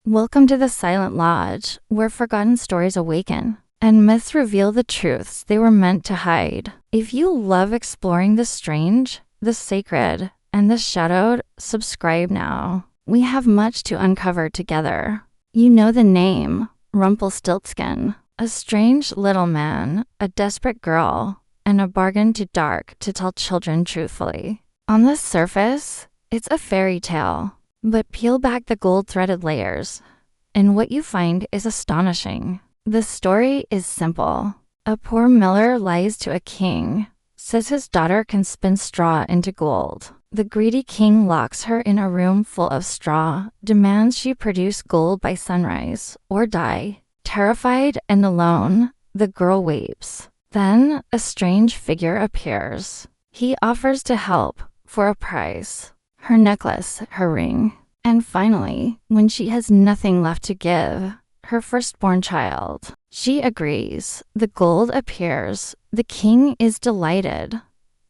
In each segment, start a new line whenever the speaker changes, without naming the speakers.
Welcome to the Silent Lodge, where forgotten stories awaken, and myths reveal the truths they were meant to hide. If you love exploring the strange, the sacred, and the shadowed, subscribe now. We have much to uncover together. You know the name, Rumpelstiltskin, a strange little man, a desperate girl, and a bargain too dark to tell children truthfully. On the surface, it's a fairy tale. But peel back the gold-threaded layers, and what you find is astonishing. The story is simple. A poor miller lies to a king, says his daughter can spin straw into gold. The greedy king locks her in a room full of straw, demands she produce gold by sunrise, or die. Terrified and alone, the girl weeps. Then, a strange figure appears. He offers to help, for a price. Her necklace, her ring, and finally, when she has nothing left to give, her firstborn child. She agrees. The gold appears. The king is delighted.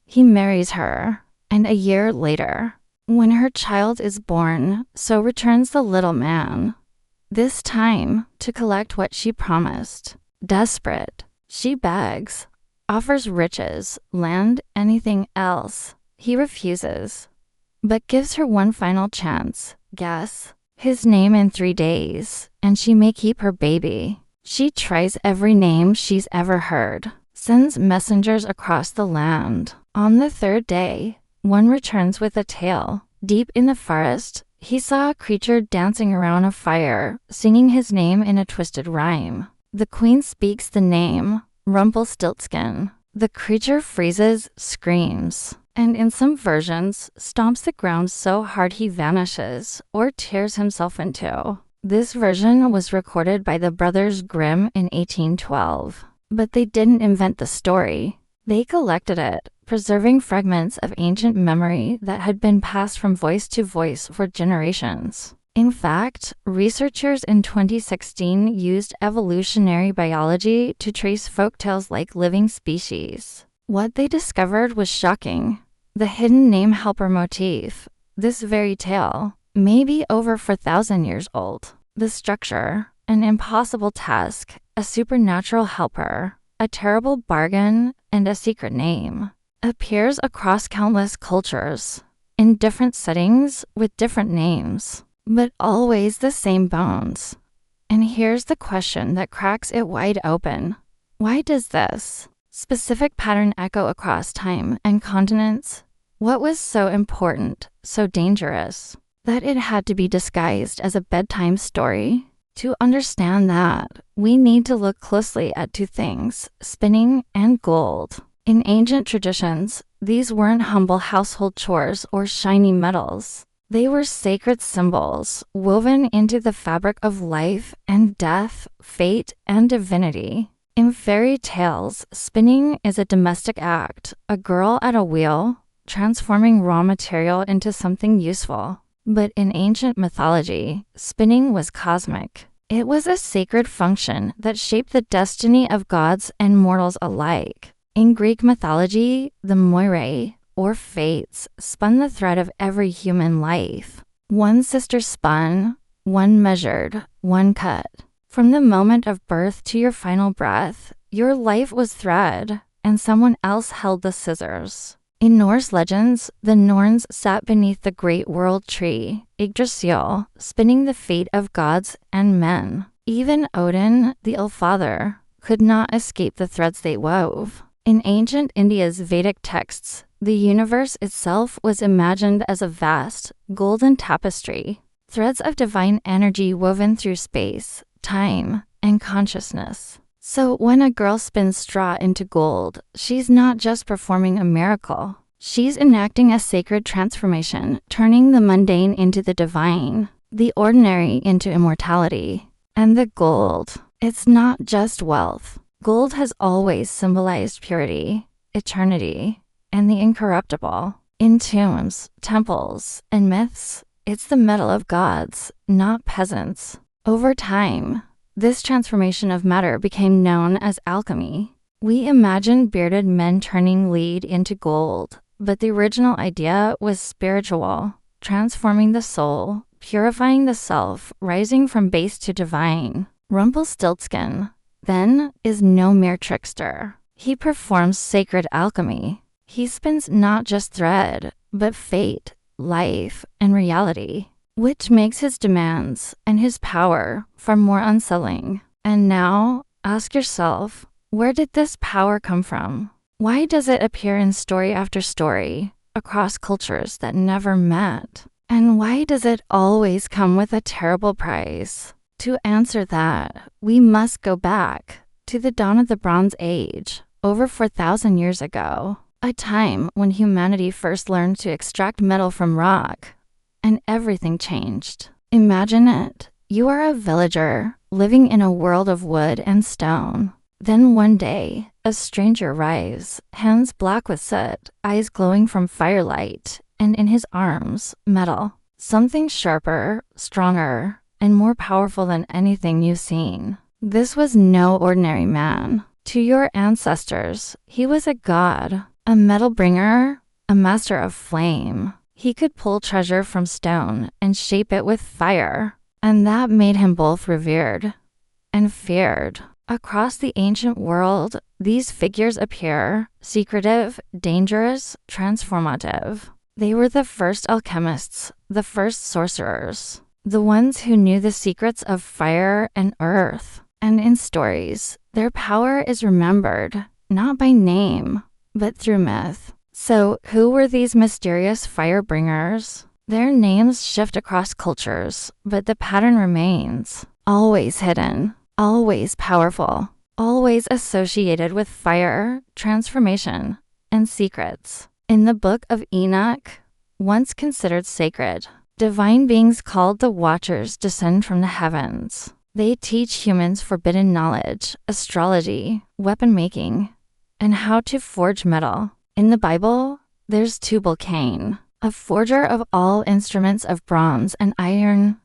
He marries her, and a year later, when her child is born, so returns the little man. This time, to collect what she promised. Desperate, she begs, offers riches, land, anything else. He refuses, but gives her one final chance. Guess his name in 3 days, and she may keep her baby. She tries every name she's ever heard, sends messengers across the land. On the 3rd day, one returns with a tale. Deep in the forest, he saw a creature dancing around a fire, singing his name in a twisted rhyme. The queen speaks the name, Rumpelstiltskin. The creature freezes, screams, and in some versions, stomps the ground so hard he vanishes or tears himself in two. This version was recorded by the Brothers Grimm in 1812. But they didn't invent the story. They collected it, preserving fragments of ancient memory that had been passed from voice to voice for generations. In fact, researchers in 2016 used evolutionary biology to trace folktales like living species. What they discovered was shocking. The hidden name helper motif, this very tale, may be over 4,000 years old. The structure, an impossible task, a supernatural helper, a terrible bargain, and a secret name, appears across countless cultures, in different settings with different names, but always the same bones. And here's the question that cracks it wide open. Why does this specific pattern echo across time and continents? What was so important, so dangerous, that it had to be disguised as a bedtime story? To understand that, we need to look closely at 2 things, spinning and gold. In ancient traditions, these weren't humble household chores or shiny metals. They were sacred symbols, woven into the fabric of life and death, fate and divinity. In fairy tales, spinning is a domestic act, a girl at a wheel, transforming raw material into something useful. But in ancient mythology, spinning was cosmic. It was a sacred function that shaped the destiny of gods and mortals alike. In Greek mythology, the Moirae, or fates, spun the thread of every human life. One sister spun, one measured, one cut. From the moment of birth to your final breath, your life was thread, and someone else held the scissors. In Norse legends, the Norns sat beneath the great world tree, Yggdrasil, spinning the fate of gods and men. Even Odin, the All-Father, could not escape the threads they wove. In ancient India's Vedic texts, the universe itself was imagined as a vast, golden tapestry, threads of divine energy woven through space, time, and consciousness. So when a girl spins straw into gold, she's not just performing a miracle. She's enacting a sacred transformation, turning the mundane into the divine, the ordinary into immortality. And the gold, it's not just wealth. Gold has always symbolized purity, eternity, and the incorruptible. In tombs, temples, and myths, it's the metal of gods, not peasants. Over time, this transformation of matter became known as alchemy. We imagine bearded men turning lead into gold, but the original idea was spiritual, transforming the soul, purifying the self, rising from base to divine. Rumpelstiltskin, then, is no mere trickster. He performs sacred alchemy. He spins not just thread, but fate, life, and reality, which makes his demands and his power far more unsettling. And now, ask yourself, where did this power come from? Why does it appear in story after story, across cultures that never met? And why does it always come with a terrible price? To answer that, we must go back to the dawn of the Bronze Age, over 4,000 years ago, a time when humanity first learned to extract metal from rock, and everything changed. Imagine it. You are a villager living in a world of wood and stone. Then one day, a stranger arrives, hands black with soot, eyes glowing from firelight, and in his arms, metal. Something sharper, stronger, and more powerful than anything you've seen. This was no ordinary man. To your ancestors, he was a god, a metal bringer, a master of flame. He could pull treasure from stone and shape it with fire, and that made him both revered and feared. Across the ancient world, these figures appear secretive, dangerous, transformative. They were the first alchemists, the first sorcerers, the ones who knew the secrets of fire and earth. And in stories, their power is remembered, not by name, but through myth. So, who were these mysterious fire bringers? Their names shift across cultures, but the pattern remains. Always hidden, always powerful, always associated with fire, transformation, and secrets. In the Book of Enoch, once considered sacred, divine beings called the Watchers descend from the heavens. They teach humans forbidden knowledge, astrology, weapon making, and how to forge metal. In the Bible, there's Tubal-Cain, a forger of all instruments of bronze and iron,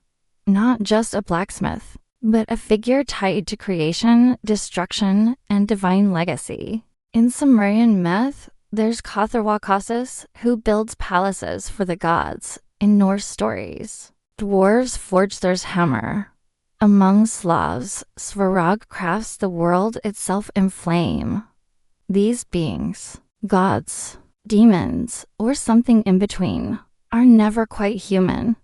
not just a blacksmith, but a figure tied to creation, destruction, and divine legacy. In Sumerian myth, there's Cotharwakasis, who builds palaces for the gods. In Norse stories, dwarves forge Thor's hammer. Among Slavs, Svarog crafts the world itself in flame. These beings, gods, demons, or something in between, are never quite human.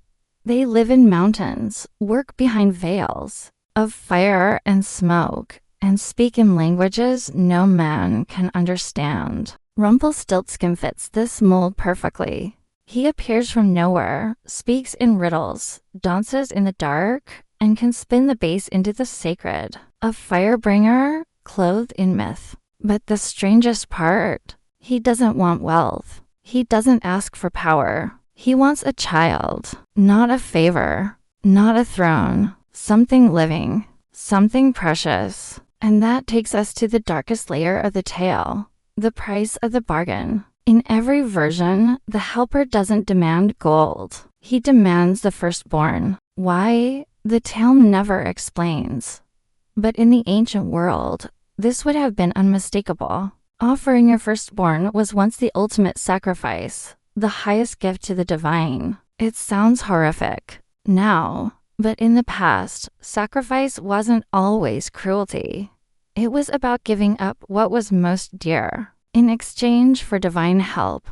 They live in mountains, work behind veils of fire and smoke, and speak in languages no man can understand. Rumpelstiltskin fits this mold perfectly. He appears from nowhere, speaks in riddles, dances in the dark, and can spin the base into the sacred. A firebringer clothed in myth. But the strangest part, he doesn't want wealth. He doesn't ask for power. He wants a child, not a favor, not a throne, something living, something precious. And that takes us to the darkest layer of the tale, the price of the bargain. In every version, the helper doesn't demand gold. He demands the firstborn. Why? The tale never explains. But in the ancient world, this would have been unmistakable. Offering your firstborn was once the ultimate sacrifice, the highest gift to the divine. It sounds horrific now, but in the past, sacrifice wasn't always cruelty. It was about giving up what was most dear, in exchange for divine help,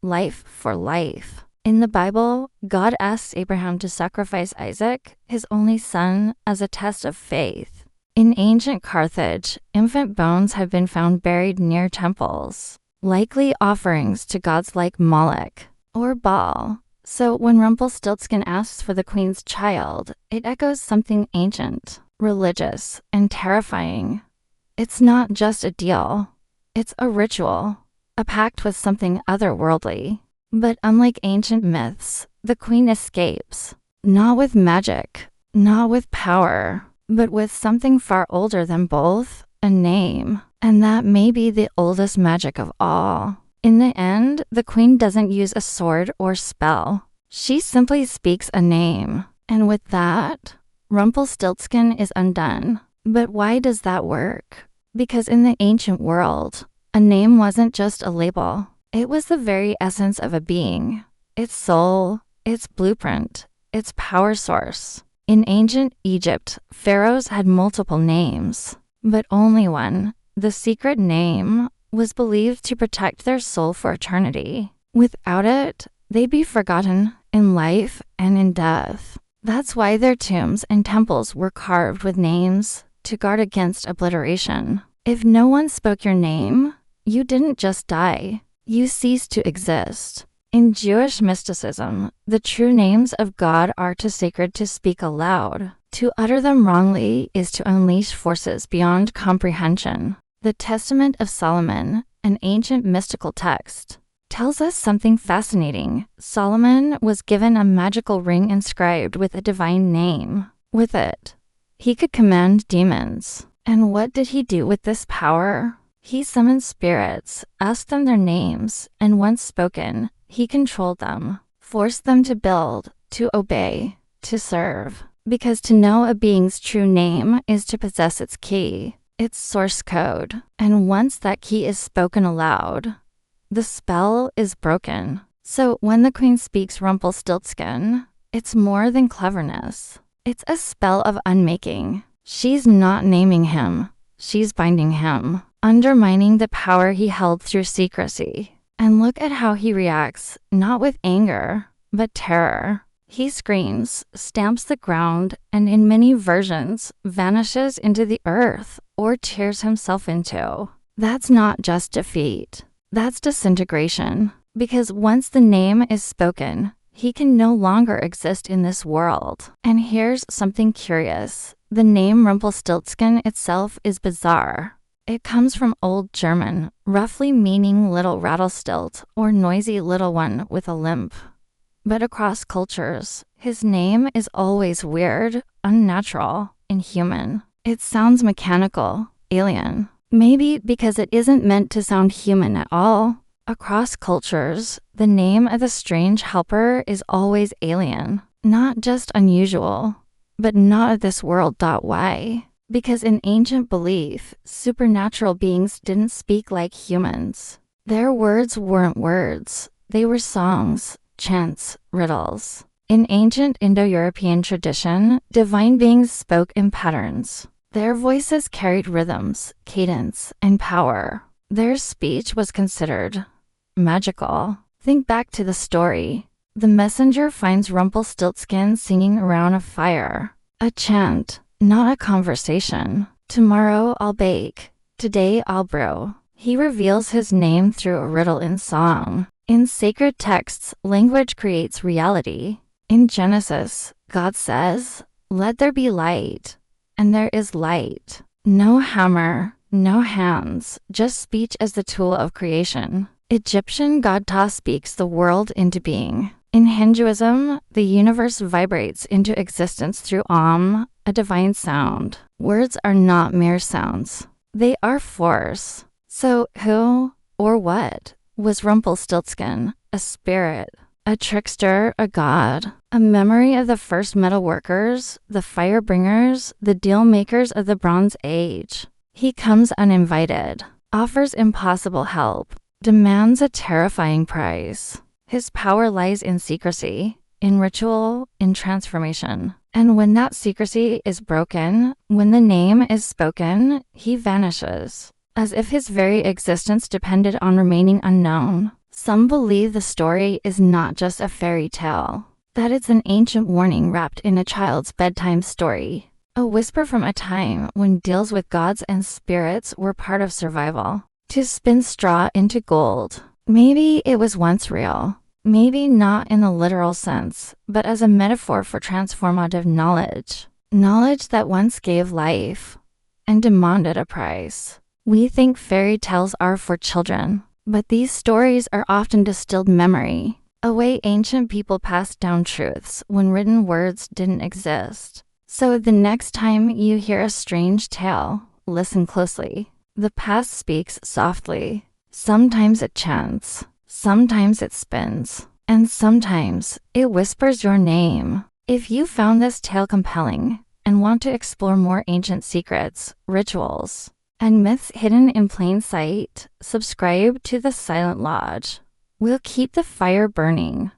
life for life. In the Bible, God asks Abraham to sacrifice Isaac, his only son, as a test of faith. In ancient Carthage, infant bones have been found buried near temples, likely offerings to gods like Moloch or Baal. So when Rumpelstiltskin asks for the queen's child, it echoes something ancient, religious, and terrifying. It's not just a deal. It's a ritual, a pact with something otherworldly. But unlike ancient myths, the queen escapes, not with magic, not with power, but with something far older than both, a name. And that may be the oldest magic of all. In the end, the queen doesn't use a sword or spell. She simply speaks a name. And with that, Rumpelstiltskin is undone. But why does that work? Because in the ancient world, a name wasn't just a label. It was the very essence of a being, its soul, its blueprint, its power source. In ancient Egypt, pharaohs had multiple names, but only one, the secret name, was believed to protect their soul for eternity. Without it, they'd be forgotten in life and in death. That's why their tombs and temples were carved with names to guard against obliteration. If no one spoke your name, you didn't just die, you ceased to exist. In Jewish mysticism, the true names of God are too sacred to speak aloud. To utter them wrongly is to unleash forces beyond comprehension. The Testament of Solomon, an ancient mystical text, tells us something fascinating. Solomon was given a magical ring inscribed with a divine name. With it, he could command demons. And what did he do with this power? He summoned spirits, asked them their names, and once spoken, he controlled them, forced them to build, to obey, to serve. Because to know a being's true name is to possess its key, its source code. And once that key is spoken aloud, the spell is broken. So when the queen speaks Rumpelstiltskin, it's more than cleverness. It's a spell of unmaking. She's not naming him. She's binding him, undermining the power he held through secrecy. And look at how he reacts, not with anger, but terror. He screams, stamps the ground, and in many versions, vanishes into the earth or tears himself into. That's not just defeat. That's disintegration. Because once the name is spoken, he can no longer exist in this world. And here's something curious. The name Rumpelstiltskin itself is bizarre. It comes from Old German, roughly meaning little rattlestilt or noisy little one with a limp. But across cultures, his name is always weird, unnatural, inhuman. It sounds mechanical, alien. Maybe because it isn't meant to sound human at all. Across cultures, the name of the strange helper is always alien, not just unusual, but not of this world. Why? Because in ancient belief, supernatural beings didn't speak like humans. Their words weren't words. They were songs, chants, riddles. In ancient Indo-European tradition, divine beings spoke in patterns. Their voices carried rhythms, cadence, and power. Their speech was considered magical. Think back to the story. The messenger finds Rumpelstiltskin singing around a fire. A chant, not a conversation. Tomorrow I'll bake. Today I'll brew. He reveals his name through a riddle in song. In sacred texts, language creates reality. In Genesis, God says, "Let there be light." And there is light. No hammer, no hands, just speech as the tool of creation. Egyptian god Ptah speaks the world into being. In Hinduism, the universe vibrates into existence through Om, a divine sound. Words are not mere sounds. They are force. So who, or what, was Rumpelstiltskin? A spirit, a trickster, a god, a memory of the first metal workers, the fire bringers, the deal makers of the Bronze Age. He comes uninvited, offers impossible help, demands a terrifying price. His power lies in secrecy, in ritual, in transformation. And when that secrecy is broken, when the name is spoken, he vanishes, as if his very existence depended on remaining unknown. Some believe the story is not just a fairy tale, that it's an ancient warning wrapped in a child's bedtime story, a whisper from a time when deals with gods and spirits were part of survival. To spin straw into gold. Maybe it was once real. Maybe not in the literal sense, but as a metaphor for transformative knowledge. Knowledge that once gave life and demanded a price. We think fairy tales are for children, but these stories are often distilled memory, a way ancient people passed down truths when written words didn't exist. So the next time you hear a strange tale, listen closely. The past speaks softly. Sometimes it chants. Sometimes it spins, and sometimes it whispers your name. If you found this tale compelling and want to explore more ancient secrets, rituals, and myths hidden in plain sight, subscribe to the Silent Lodge. We'll keep the fire burning.